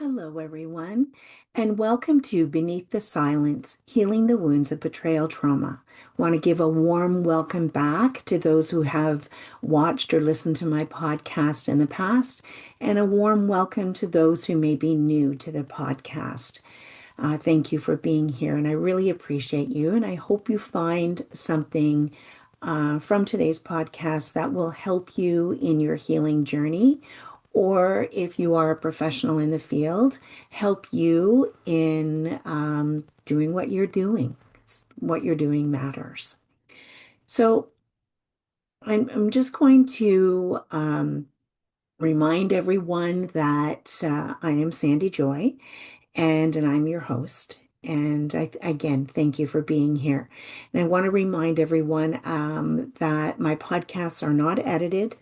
Hello, everyone, and welcome to Beneath the Silence, Healing the Wounds of Betrayal Trauma. Want to give a warm welcome back to those who have watched or listened to my podcast in the past, and a warm welcome to those who may be new to the podcast. Thank you for being here, and I really appreciate you, and I hope you find something from today's podcast that will help you in your healing journey, or if you are a professional in the field, help you in doing what you're doing. What you're doing matters. So I'm just going to remind everyone that I am Sandy Joy and I'm your host. And again, thank you for being here. And I want to remind everyone that my podcasts are not edited.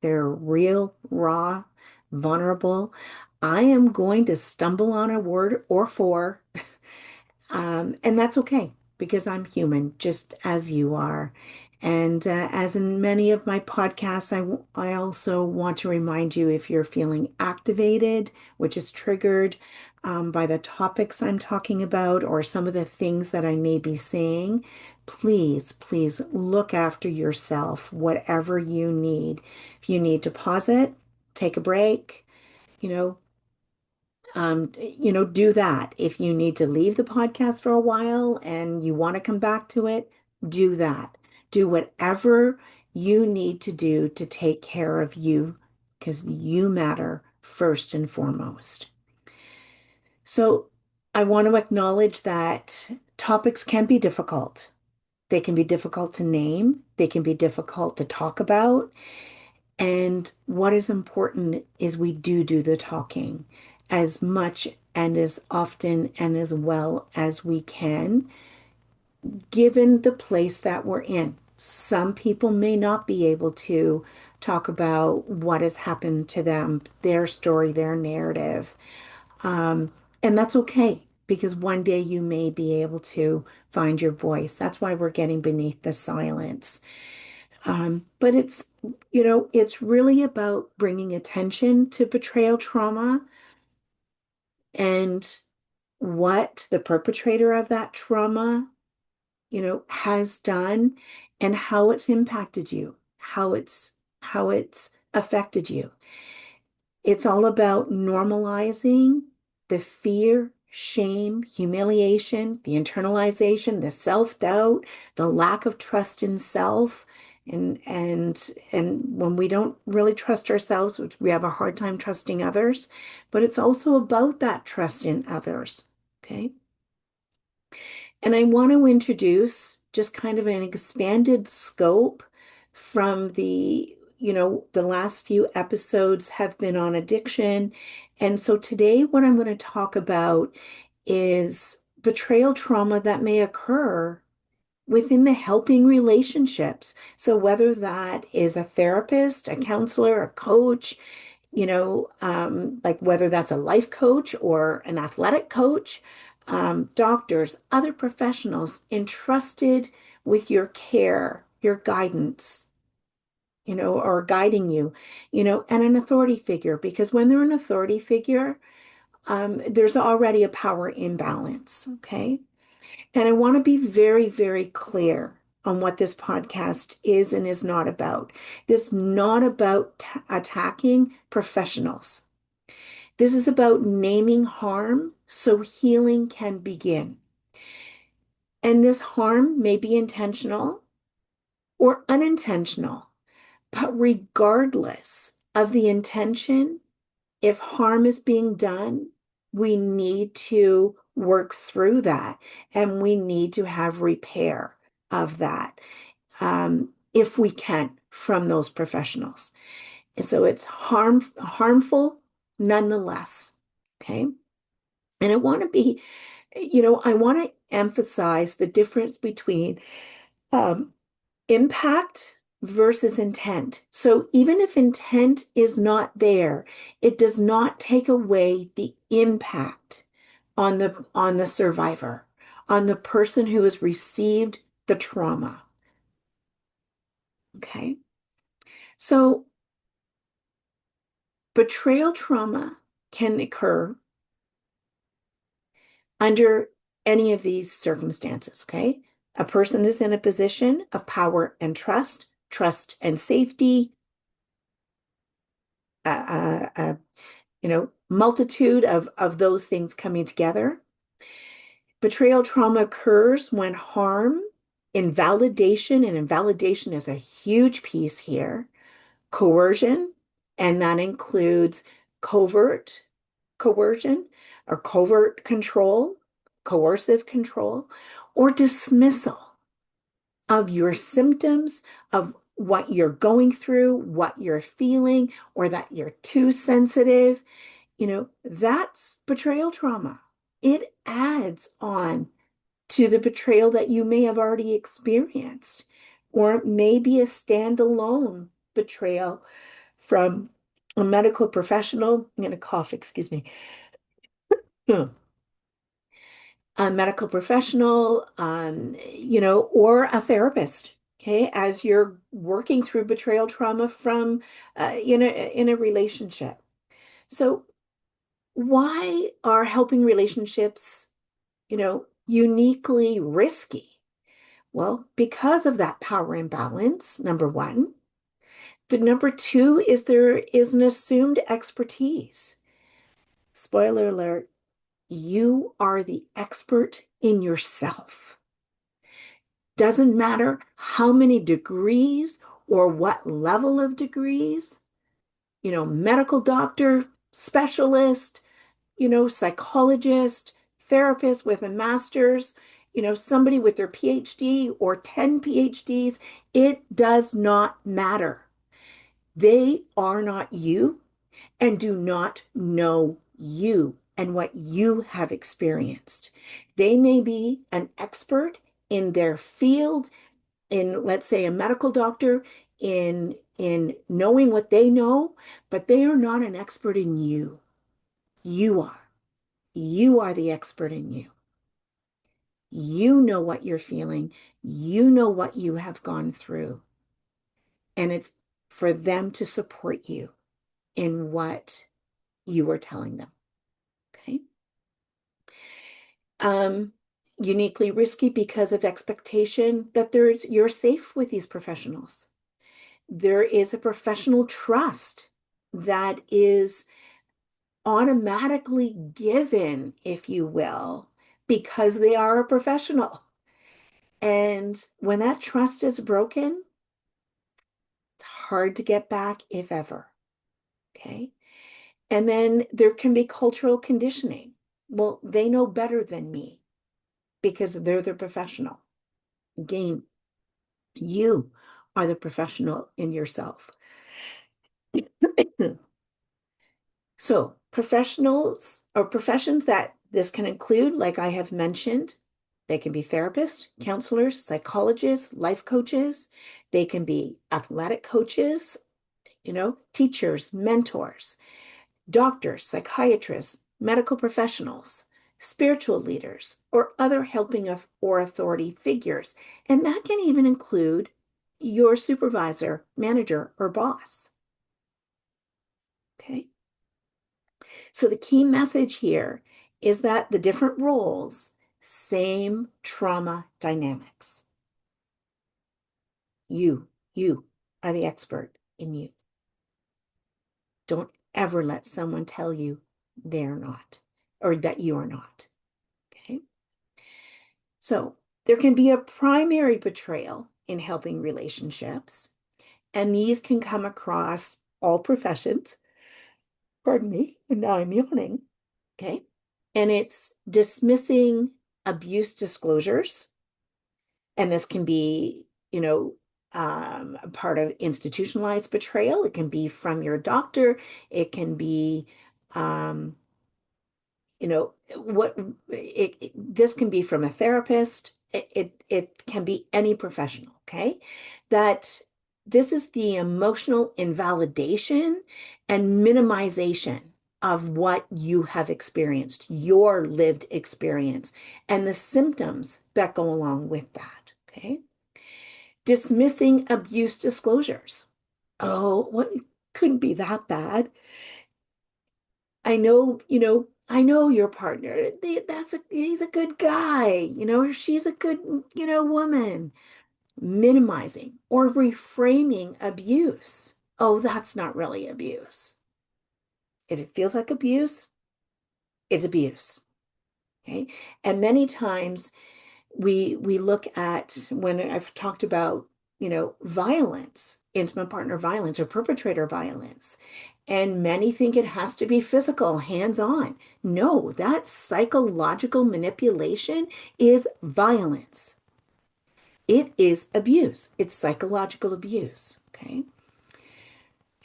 They're real, raw, vulnerable. I am going to stumble on a word or four, and that's okay because I'm human, just as you are. And as in many of my podcasts, I also want to remind you if you're feeling activated, which is triggered by the topics I'm talking about or some of the things that I may be saying, please look after yourself, whatever you need. If you need to pause it, take a break, you know, do that. If you need to leave the podcast for a while and you want to come back to it, do that. Do whatever you need to do to take care of you because you matter first and foremost. So I want to acknowledge that topics can be difficult. They can be difficult to name. They can be difficult to talk about. And what is important is we do the talking as much and as often and as well as we can, given the place that we're in. Some people may not be able to talk about what has happened to them, their story, their narrative. And that's okay because one day you may be able to find your voice. That's why we're getting beneath the silence. But it's really about bringing attention to betrayal trauma and what the perpetrator of that trauma, has done and how it's impacted you, how it's affected you. It's all about normalizing the fear, shame, humiliation, the internalization, the self-doubt, the lack of trust in self. And when we don't really trust ourselves, which we have a hard time trusting others, but it's also about that trust in others. Okay. And I want to introduce just kind of an expanded scope from the last few episodes have been on addiction. And so today, what I'm going to talk about is betrayal trauma that may occur within the helping relationships. So whether that is a therapist, a counselor, a coach, like whether that's a life coach or an athletic coach, doctors, other professionals entrusted with your care, your guidance, or guiding you, and an authority figure, because when they're an authority figure, there's already a power imbalance. Okay. And I want to be very, very clear on what this podcast is and is not about. This is not about attacking professionals. This is about naming harm so healing can begin. And this harm may be intentional or unintentional, but regardless of the intention, if harm is being done, we need to work through that and we need to have repair of that if we can from those professionals. And so it's harmful nonetheless. Okay. And I want to emphasize the difference between um, impact versus intent. So even if intent is not there, it does not take away the impact on the survivor, on the person who has received the trauma. Okay. So betrayal trauma can occur under any of these circumstances, okay? A person is in a position of power and trust, trust and safety, multitude of those things coming together. Betrayal trauma occurs when harm, invalidation, and invalidation is a huge piece here, coercion, and that includes covert coercion or covert control, coercive control, or dismissal of your symptoms, of what you're going through, what you're feeling, or that you're too sensitive. That's betrayal trauma. It adds on to the betrayal that you may have already experienced, or maybe a standalone betrayal from a medical professional. I'm going to cough, excuse me. A medical professional, or a therapist. Okay, as you're working through betrayal trauma from in a relationship. So, why are helping relationships, uniquely risky? Well, because of that power imbalance, number one. The number two is there is an assumed expertise. Spoiler alert, you are the expert in yourself. Doesn't matter how many degrees or what level of degrees, medical doctor, specialist, psychologist, therapist with a master's, somebody with their PhD or 10 PhDs, it does not matter. They are not you and do not know you and what you have experienced. They may be an expert in their field, in, let's say, a medical doctor, in knowing what they know, but they are not an expert in you. You are. You are the expert in you. You know what you're feeling. You know what you have gone through. And it's for them to support you in what you are telling them. Okay. Um, Uniquely risky because of expectation that you're safe with these professionals. There is a professional trust that is automatically given, if you will, because they are a professional. And when that trust is broken, it's hard to get back, if ever. Okay. And then there can be cultural conditioning. Well, they know better than me because they're the professional. Again, you are the professional in yourself. So, professionals or professions that this can include, like I have mentioned, they can be therapists, counselors, psychologists, life coaches. They can be athletic coaches, teachers, mentors, doctors, psychiatrists, medical professionals, spiritual leaders, or other helping or authority figures. And that can even include your supervisor, manager, or boss. Okay. So the key message here is that the different roles, same trauma dynamics. You are the expert in you. Don't ever let someone tell you they're not or that you are not. Okay. So there can be a primary betrayal in helping relationships, and these can come across all professions. Pardon me, and now I'm yawning. Okay. And it's dismissing abuse disclosures. And this can be, a part of institutionalized betrayal. It can be from your doctor. It can be, um, this can be from a therapist. It can be any professional, okay? That this is the emotional invalidation and minimization of what you have experienced, your lived experience, and the symptoms that go along with that, okay? Dismissing abuse disclosures. Oh, what couldn't be that bad. I know, I know your partner. He's a good guy, or she's a good, woman. Minimizing or reframing abuse. Oh, that's not really abuse. If it feels like abuse, it's abuse. Okay. And many times we look at when I've talked about, violence, intimate partner violence or perpetrator violence, and many think it has to be physical, hands-on. No, that psychological manipulation is violence. It is abuse. It's psychological abuse. Okay.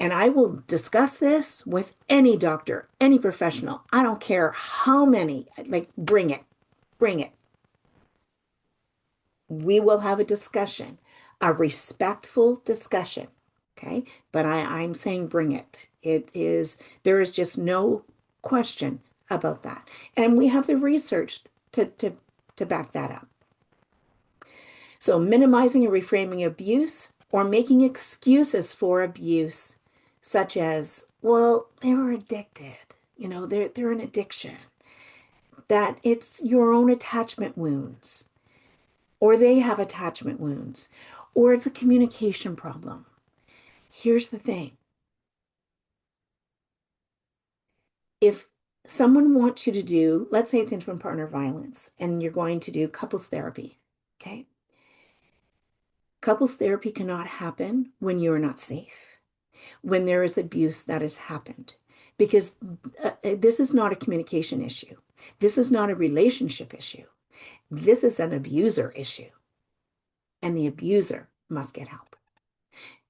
And I will discuss this with any doctor, any professional. I don't care how many, like, bring it, bring it. We will have a discussion, a respectful discussion. Okay. But I'm saying bring it. There is just no question about that. And we have the research to back that up. So minimizing and reframing abuse or making excuses for abuse, such as, well, they were addicted. They're an addiction. That it's your own attachment wounds, or they have attachment wounds, or it's a communication problem. Here's the thing. If someone wants you to do, let's say it's intimate partner violence, and you're going to do couples therapy, okay? Couples therapy cannot happen when you're not safe, when there is abuse that has happened. Because this is not a communication issue. This is not a relationship issue. This is an abuser issue. And the abuser must get help.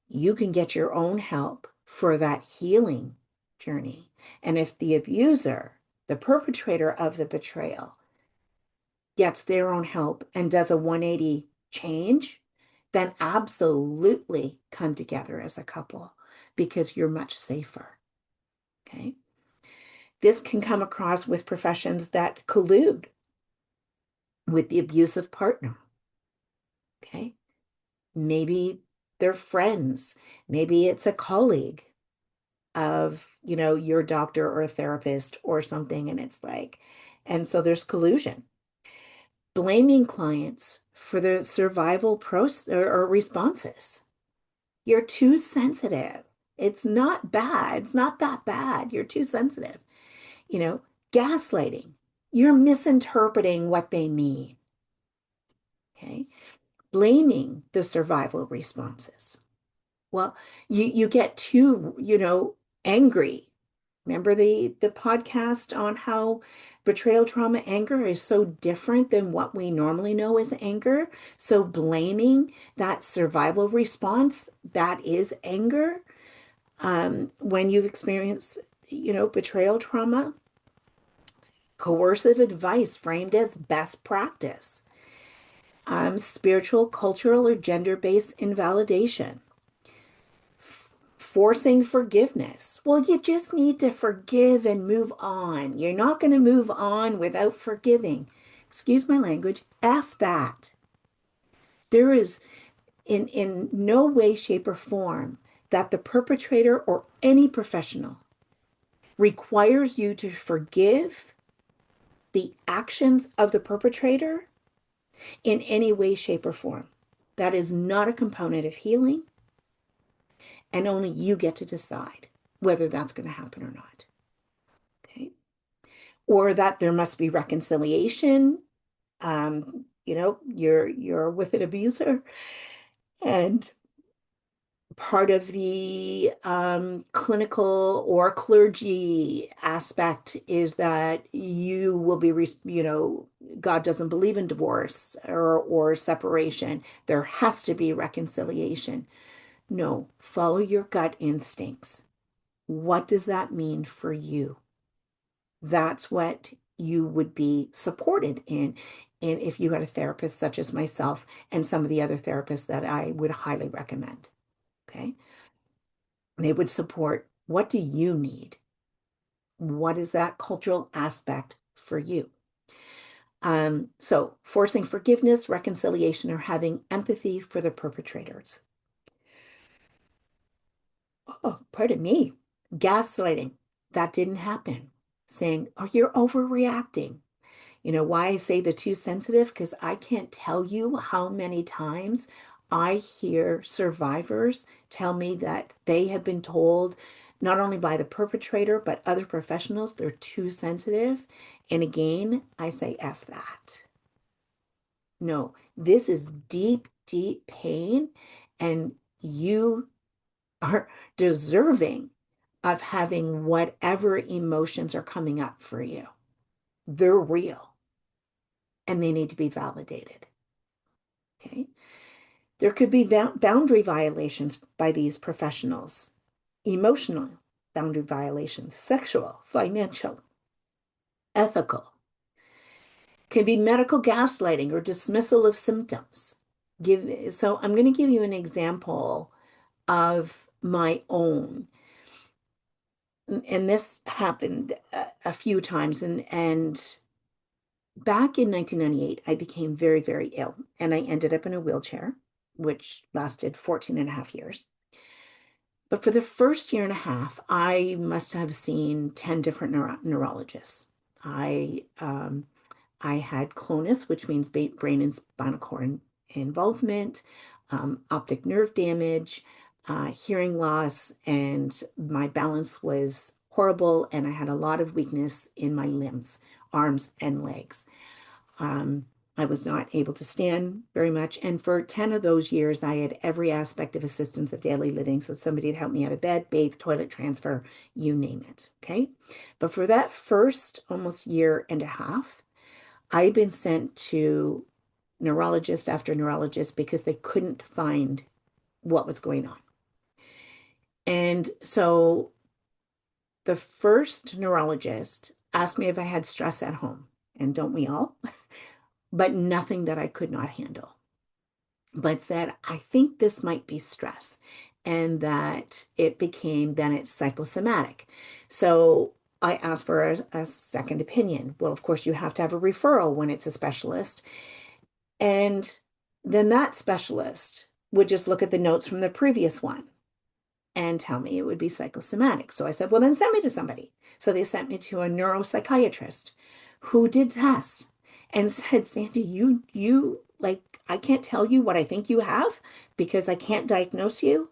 You can get your own help for that healing journey. And if the abuser, the perpetrator of the betrayal, gets their own help and does a 180 change, then absolutely come together as a couple because you're much safer. Okay. This can come across with professions that collude with the abusive partner. Okay. Maybe they're friends. Maybe it's a colleague of, your doctor or a therapist or something. And it's like, and so there's collusion. Blaming clients for the survival process or responses. You're too sensitive. It's not bad. It's not that bad. You're too sensitive. You know, gaslighting. You're misinterpreting what they mean. Okay. Blaming the survival responses. Well, you get too, angry. Remember the podcast on how betrayal trauma anger is so different than what we normally know as anger? So blaming that survival response, that is anger. When you've experienced, betrayal trauma, coercive advice framed as best practice, spiritual, cultural, or gender-based invalidation, forcing forgiveness. Well, you just need to forgive and move on. You're not going to move on without forgiving. Excuse my language. F that. There is in no way, shape, or form that the perpetrator or any professional requires you to forgive the actions of the perpetrator in any way, shape, or form. That is not a component of healing, and only you get to decide whether that's going to happen or not. Okay. Or that there must be reconciliation. You're with an abuser, and part of the clinical or clergy aspect is that you will be, God doesn't believe in divorce or separation. There has to be reconciliation. No, follow your gut instincts. What does that mean for you? That's what you would be supported in. And if you had a therapist such as myself and some of the other therapists that I would highly recommend, okay? They would support, what do you need? What is that cultural aspect for you? So forcing forgiveness, reconciliation, or having empathy for the perpetrators. Oh, pardon me. Gaslighting. That didn't happen. saying, oh, you're overreacting. You know why I say the too sensitive? Because I can't tell you how many times I hear survivors tell me that they have been told, not only by the perpetrator, but other professionals, they're too sensitive. And again, I say, F that. No, this is deep, deep pain, and you are deserving of having whatever emotions are coming up for you. They're real and they need to be validated. Okay. There could be boundary violations by these professionals, emotional boundary violations, sexual, financial, ethical. Can be medical gaslighting or dismissal of symptoms. So I'm going to give you an example of my own. And this happened a few times. And back in 1998, I became very, very ill and I ended up in a wheelchair, which lasted 14 and a half years. But for the first year and a half, I must have seen 10 different neurologists. I um, I had clonus, which means brain and spinal cord involvement, optic nerve damage, hearing loss, and my balance was horrible, and I had a lot of weakness in my limbs, arms and legs. Um, I was not able to stand very much. And for 10 of those years, I had every aspect of assistance of daily living. So somebody would help me out of bed, bathe, toilet transfer, you name it. Okay. But for that first almost year and a half, I'd been sent to neurologist after neurologist because they couldn't find what was going on. And so the first neurologist asked me if I had stress at home, and don't we all? But nothing that I could not handle. But said, I think this might be stress. And that it became, then it's psychosomatic. So I asked for a second opinion. Well, of course, you have to have a referral when it's a specialist. And then that specialist would just look at the notes from the previous one and tell me it would be psychosomatic. So I said, well, then send me to somebody. So they sent me to a neuropsychiatrist who did tests and said, Sandy, you like, I can't tell you what I think you have because I can't diagnose you,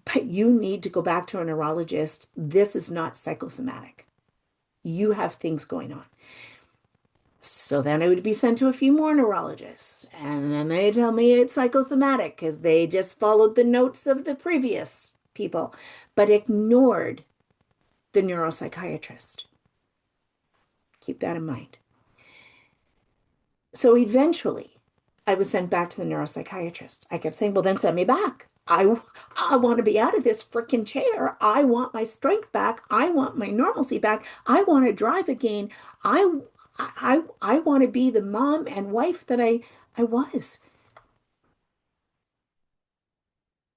but you need to go back to a neurologist. This is not psychosomatic. You have things going on. So then I would be sent to a few more neurologists. And then they tell me it's psychosomatic because they just followed the notes of the previous people, but ignored the neuropsychiatrist. Keep that in mind. So eventually I was sent back to the neuropsychiatrist. I kept saying, well, then send me back. I want to be out of this freaking chair. I want my strength back. I want my normalcy back. I want to drive again. I want to be the mom and wife that I was.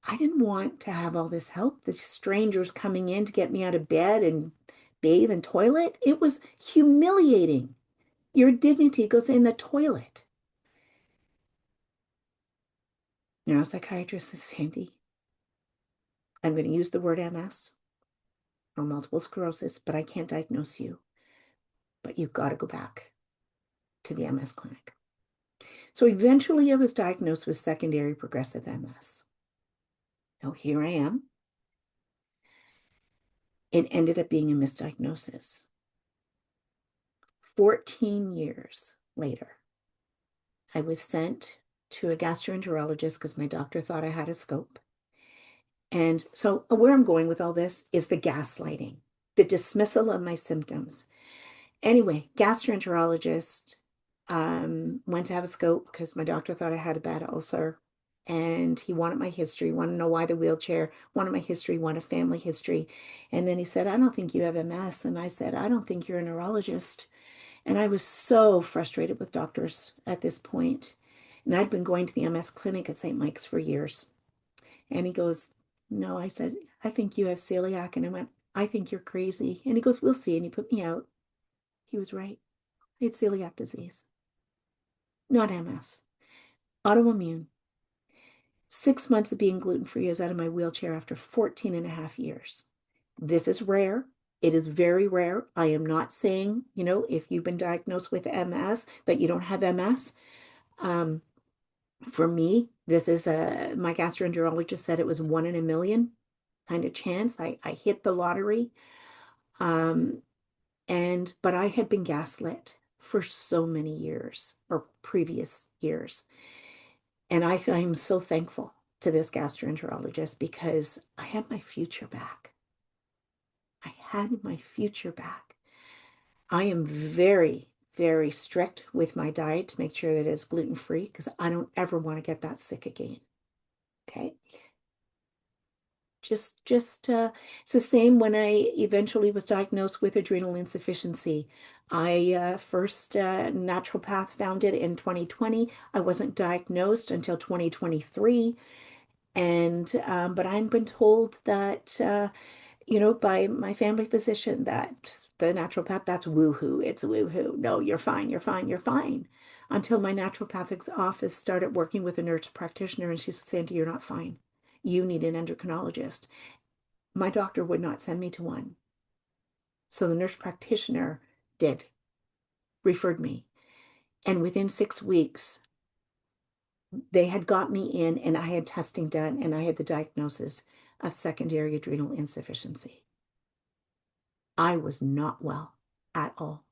I didn't want to have all this help, the strangers coming in to get me out of bed and bathe and toilet. It was humiliating. Your dignity goes in the toilet. Neuropsychiatrist says, Sandy, I'm going to use the word MS or multiple sclerosis, but I can't diagnose you. But you've got to go back to the MS clinic. So eventually I was diagnosed with secondary progressive MS. Now here I am. It ended up being a misdiagnosis. 14 years later, I was sent to a gastroenterologist because my doctor thought I had a scope. And so, where I'm going with all this is the gaslighting, the dismissal of my symptoms. Anyway, gastroenterologist went to have a scope because my doctor thought I had a bad ulcer. And he wanted my history, wanted to know why the wheelchair, wanted my history, wanted family history. And then he said, I don't think you have MS. And I said, I don't think you're a neurologist. And I was so frustrated with doctors at this point. And I'd been going to the MS clinic at St. Mike's for years. And he goes, no, I said, I think you have celiac. And I went, I think you're crazy. And he goes, we'll see. And he put me out. He was right. I had celiac disease, not MS, autoimmune. 6 months of being gluten-free is out of my wheelchair after 14 and a half years. This is rare. It is very rare. I am not saying, if you've been diagnosed with MS, that you don't have MS. Um, for me, this is my gastroenterologist said it was 1 in a million kind of chance. I hit the lottery. Um, but I had been gaslit for so many years or previous years. And I'm so thankful to this gastroenterologist because I had my future back. I had my future back. I am very, very strict with my diet to make sure that it's gluten-free because I don't ever want to get that sick again. Okay. It's the same when I eventually was diagnosed with adrenal insufficiency. I first naturopath found it in 2020. I wasn't diagnosed until 2023. But I've been told that, by my family physician that the naturopath, that's woo-hoo. It's woo-hoo. No, you're fine. You're fine. You're fine. Until my naturopathic office started working with a nurse practitioner and she said, Sandy, you're not fine. You need an endocrinologist. My doctor would not send me to one. So the nurse practitioner did, referred me. And within 6 weeks, they had got me in and I had testing done and I had the diagnosis of secondary adrenal insufficiency. I was not well at all.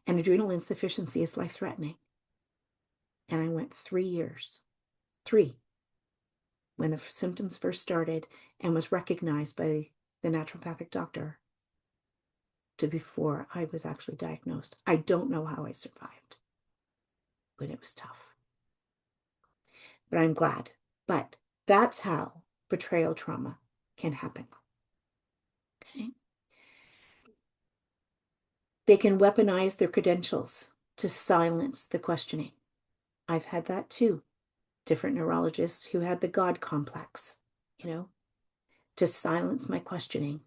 And adrenal insufficiency is life-threatening. And I went 3 years, three, when the symptoms first started and was recognized by the naturopathic doctor to before I was actually diagnosed. I don't know how I survived, but it was tough. But I'm glad. But that's how betrayal trauma can happen. Okay. They can weaponize their credentials to silence the questioning. I've had that too. Different neurologists who had the God complex, to silence my questioning.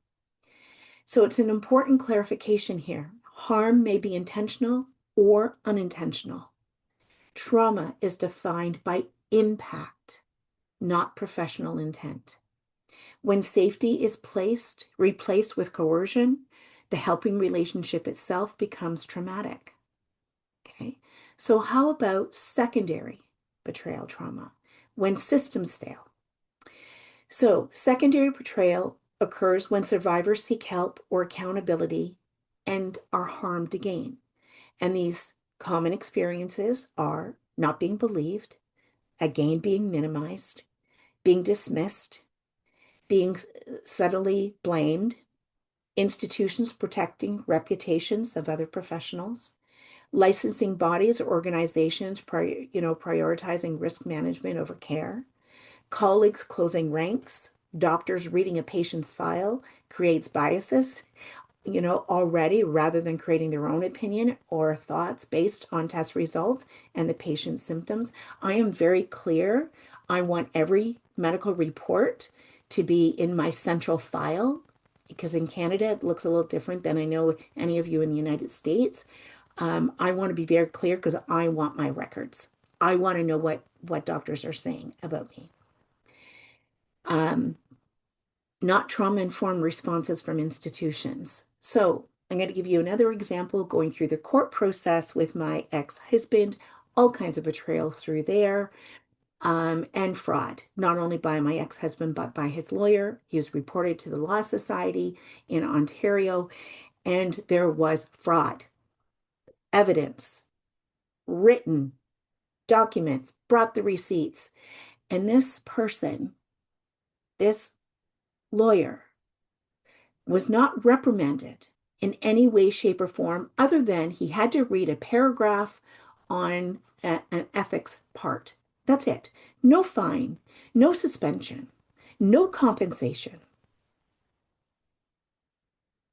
So it's an important clarification here. Harm may be intentional or unintentional. Trauma is defined by impact, not professional intent. When safety is replaced with coercion, the helping relationship itself becomes traumatic. Okay. So how about secondary betrayal trauma? When systems fail. So secondary betrayal occurs when survivors seek help or accountability and are harmed again. And these common experiences are not being believed, again being minimized, being dismissed, being subtly blamed, institutions protecting reputations of other professionals, licensing bodies or organizations prioritizing risk management over care, colleagues closing ranks, doctors reading a patient's file creates biases, already rather than creating their own opinion or thoughts based on test results and the patient's symptoms. I am very clear. I want every medical report to be in my central file because in Canada it looks a little different than I know any of you in the United States. I want to be very clear because I want my records. I want to know what doctors are saying about me. Not trauma-informed responses from institutions. So I'm going to give you another example going through the court process with my ex-husband, all kinds of betrayal through there, and fraud, not only by my ex-husband, but by his lawyer. He was reported to the Law Society in Ontario, and there was fraud, evidence, written documents, brought the receipts. And this person, this lawyer, was not reprimanded in any way, shape, or form, other than he had to read a paragraph on an ethics part. That's it. No fine, no suspension, no compensation,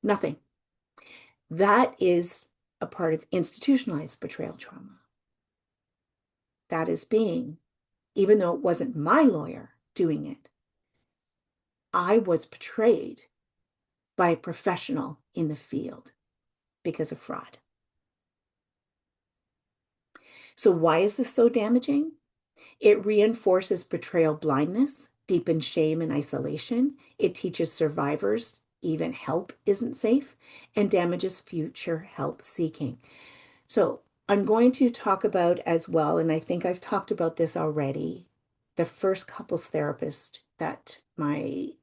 nothing. That is a part of institutionalized betrayal trauma. That is even though it wasn't my lawyer doing it, I was betrayed by a professional in the field because of fraud. So why is this so damaging? It reinforces betrayal blindness, deepens shame and isolation. It teaches survivors even help isn't safe, and damages future help seeking. So I'm going to talk about as well, and I think I've talked about this already, the first couples therapist that my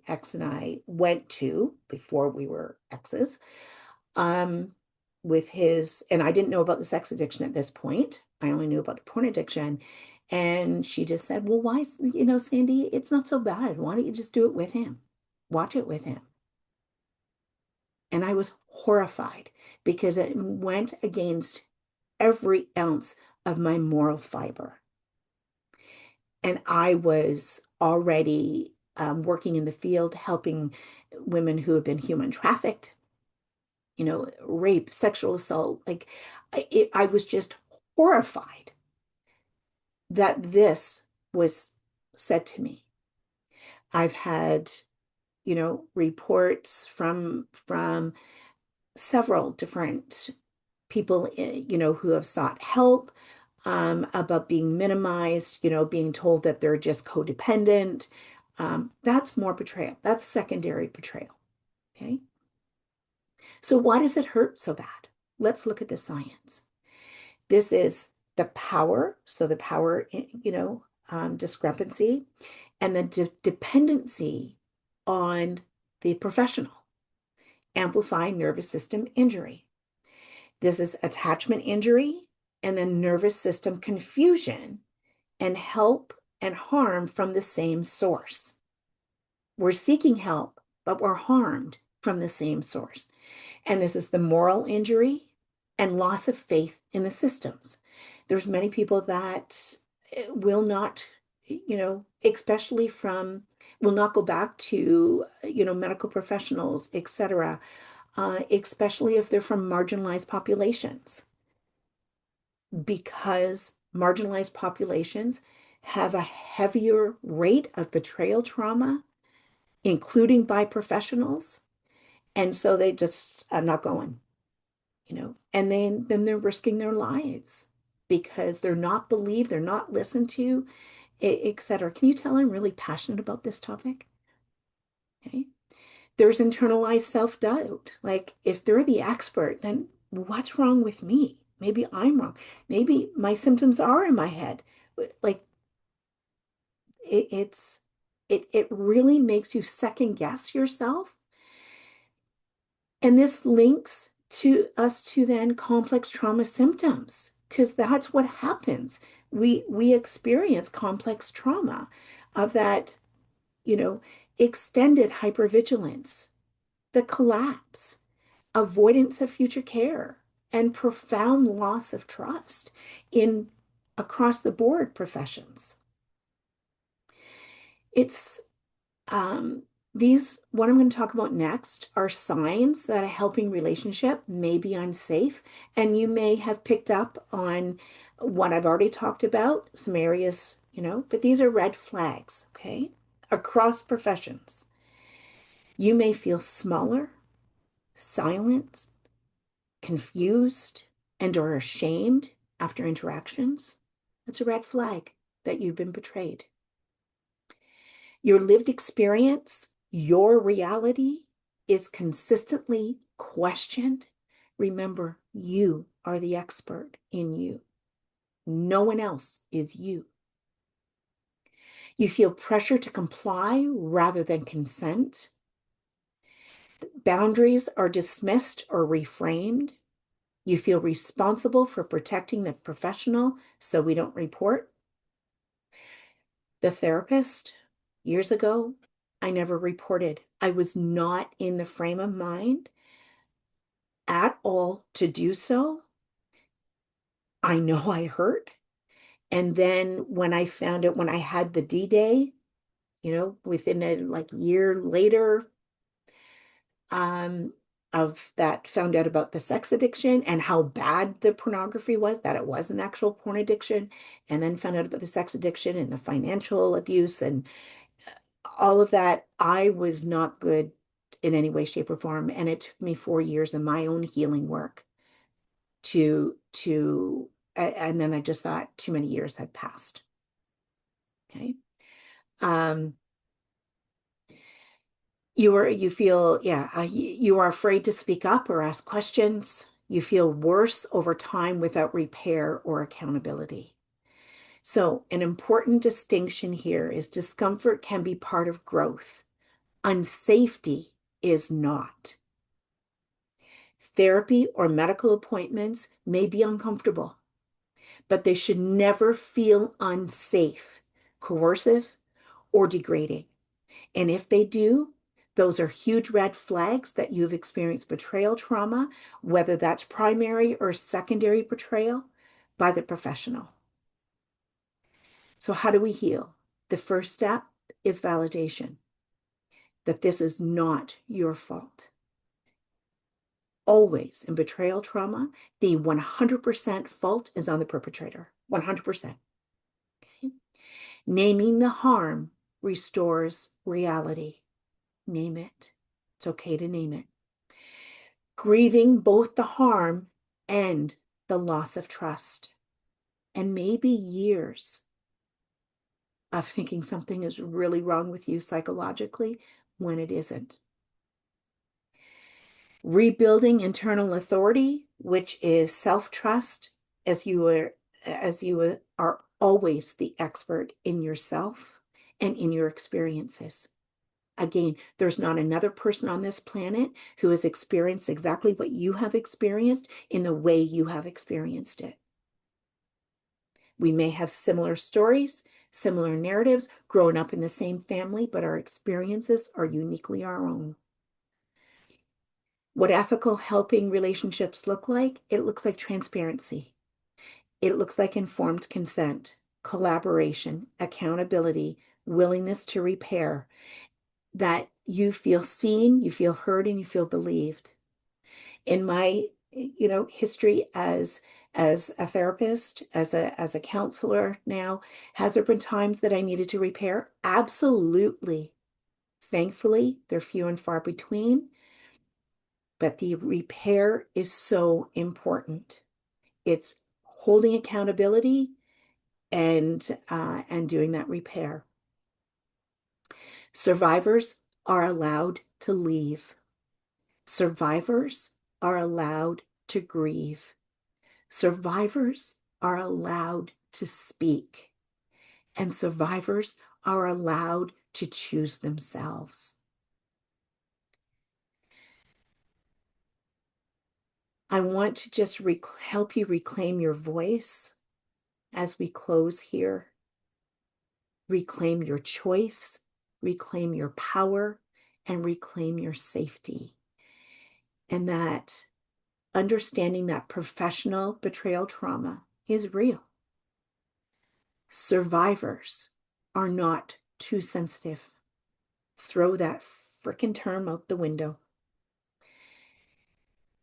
ex and I went to before we were exes, um, with his, and I didn't know about the sex addiction at this point. I only knew about the porn addiction. And she just said, well, why, Sandy, it's not so bad. Why don't you just do it with him? Watch it with him. And I was horrified because it went against every ounce of my moral fiber. And I was already working in the field, helping women who have been human trafficked, rape, sexual assault. Like I was just horrified that this was said to me. I've had, reports from several different people, who have sought help, about being minimized, being told that they're just codependent. That's more betrayal. That's secondary betrayal. Okay. So why does it hurt so bad? Let's look at the science. This is the power. So the power, discrepancy and the dependency on the professional, amplifying nervous system injury. This is attachment injury and then nervous system confusion and help and harm from the same source. We're seeking help, but we're harmed from the same source. And this is the moral injury and loss of faith in the systems. There's many people that will not, especially will not go back to, medical professionals, etc., especially if they're from marginalized populations, because marginalized populations have a heavier rate of betrayal trauma, including by professionals. And so they just, I'm not going, and then they're risking their lives because they're not believed, they're not listened to, etc. Can you tell I'm really passionate about this topic? Okay. There's internalized self-doubt. Like if they're the expert, then what's wrong with me? Maybe I'm wrong. Maybe my symptoms are in my head. Like it really makes you second guess yourself. And this links to us to then complex trauma symptoms, because that's what happens. We experience complex trauma of that, extended hypervigilance, the collapse, avoidance of future care, and profound loss of trust in across the board professions. It's these, what I'm going to talk about next are signs that a helping relationship may be unsafe. And you may have picked up on what I've already talked about, some areas, but these are red flags, okay? Across professions. You may feel smaller, silent, confused, and or ashamed after interactions. That's a red flag that you've been betrayed. Your lived experience, your reality is consistently questioned. Remember, you are the expert in you. No one else is you. You feel pressure to comply rather than consent. Boundaries are dismissed or reframed. You feel responsible for protecting the professional so we don't report. The therapist, years ago, I never reported. I was not in the frame of mind at all to do so. I know I hurt. And then when I found it, when I had the D-Day, within a like year later, um, of that, found out about the sex addiction and how bad the pornography was, that it was an actual porn addiction, and then found out about the sex addiction and the financial abuse and all of that. I was not good in any way, shape, or form. And it took me 4 years of my own healing work and then I just thought too many years had passed. Okay. Um, You feel, yeah, you are afraid to speak up or ask questions. You feel worse over time without repair or accountability. So, an important distinction here is discomfort can be part of growth. Unsafety is not. Therapy or medical appointments may be uncomfortable, but they should never feel unsafe, coercive, or degrading. And if they do, those are huge red flags that you've experienced betrayal trauma, whether that's primary or secondary betrayal by the professional. So, how do we heal? The first step is validation that this is not your fault. Always in betrayal trauma, the 100% fault is on the perpetrator. 100%. Naming the harm restores reality. Name it. It's okay to name it. Grieving both the harm and the loss of trust, and maybe years of thinking something is really wrong with you psychologically when it isn't. Rebuilding internal authority, which is self-trust, as you are always the expert in yourself and in your experiences. Again, there's not another person on this planet who has experienced exactly what you have experienced in the way you have experienced it. We may have similar stories, similar narratives, grown up in the same family, but our experiences are uniquely our own. What ethical helping relationships look like? It looks like transparency. It looks like informed consent, collaboration, accountability, willingness to repair, that you feel seen, you feel heard, and you feel believed. In my, history as a therapist, as a counselor now, has there been times that I needed to repair? Absolutely. Thankfully, they're few and far between, but the repair is so important. It's holding accountability and doing that repair. Survivors are allowed to leave. Survivors are allowed to grieve. Survivors are allowed to speak. And survivors are allowed to choose themselves. I want to just help you reclaim your voice as we close here. Reclaim your choice, reclaim your power, and reclaim your safety. And that understanding that professional betrayal trauma is real. Survivors are not too sensitive. Throw that frickin' term out the window.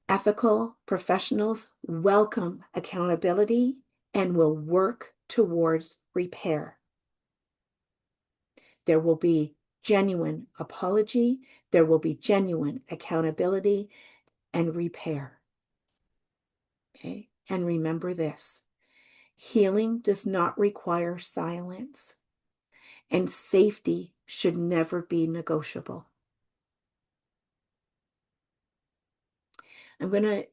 Ethical professionals welcome accountability and will work towards repair. There will be genuine apology, there will be genuine accountability and repair. Okay? And remember this, healing does not require silence, and safety should never be negotiable. I'm going to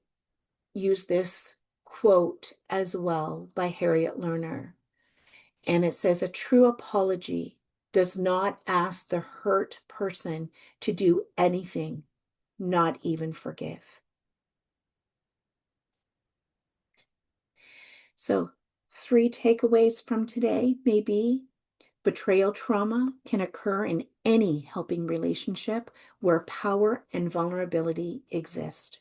use this quote as well by Harriet Lerner. And it says, a true apology does not ask the hurt person to do anything, not even forgive. So 3 takeaways from today may be betrayal trauma can occur in any helping relationship where power and vulnerability exist.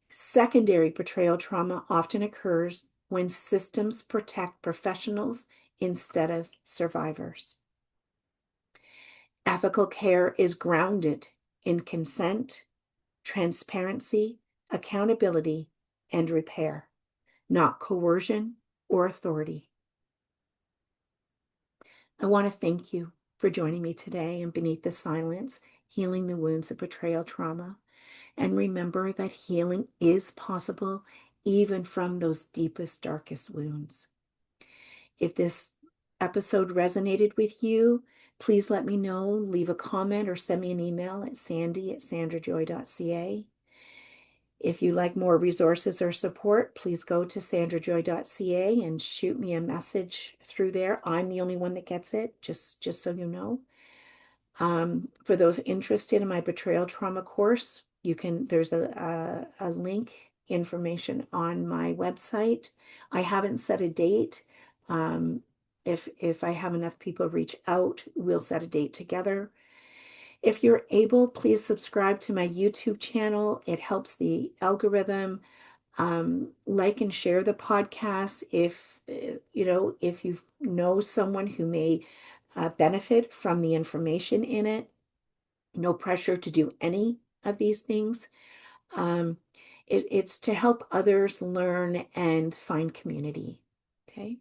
Secondary betrayal trauma often occurs when systems protect professionals instead of survivors. Ethical care is grounded in consent, transparency, accountability, and repair, not coercion or authority. I want to thank you for joining me today in Beneath the Silence, Healing the Wounds of Betrayal Trauma. And remember that healing is possible even from those deepest, darkest wounds. If this episode resonated with you, Please let me know, leave a comment or send me an email at sandy@sandrajoy.ca. If you like more resources or support, please go to sandrajoy.ca and shoot me a message through there. I'm the only one that gets it, just so you know. For those interested in my betrayal trauma course, there's a link information on my website. I haven't set a date. Um, if I have enough people reach out, we'll set a date together. If you're able, please subscribe to my YouTube channel. It helps the algorithm. Like and share the podcast if you know someone who may benefit from the information in it. No pressure to do any of these things. Um, it's to help others learn and find community. Okay.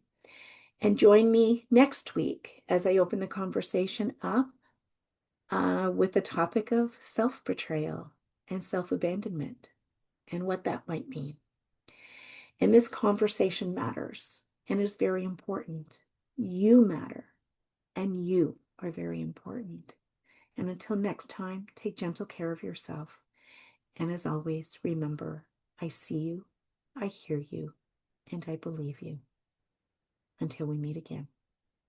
And join me next week as I open the conversation up with the topic of self-betrayal and self-abandonment and what that might mean. And this conversation matters and is very important. You matter and you are very important. And until next time, take gentle care of yourself. And as always, remember, I see you, I hear you, and I believe you. Until we meet again.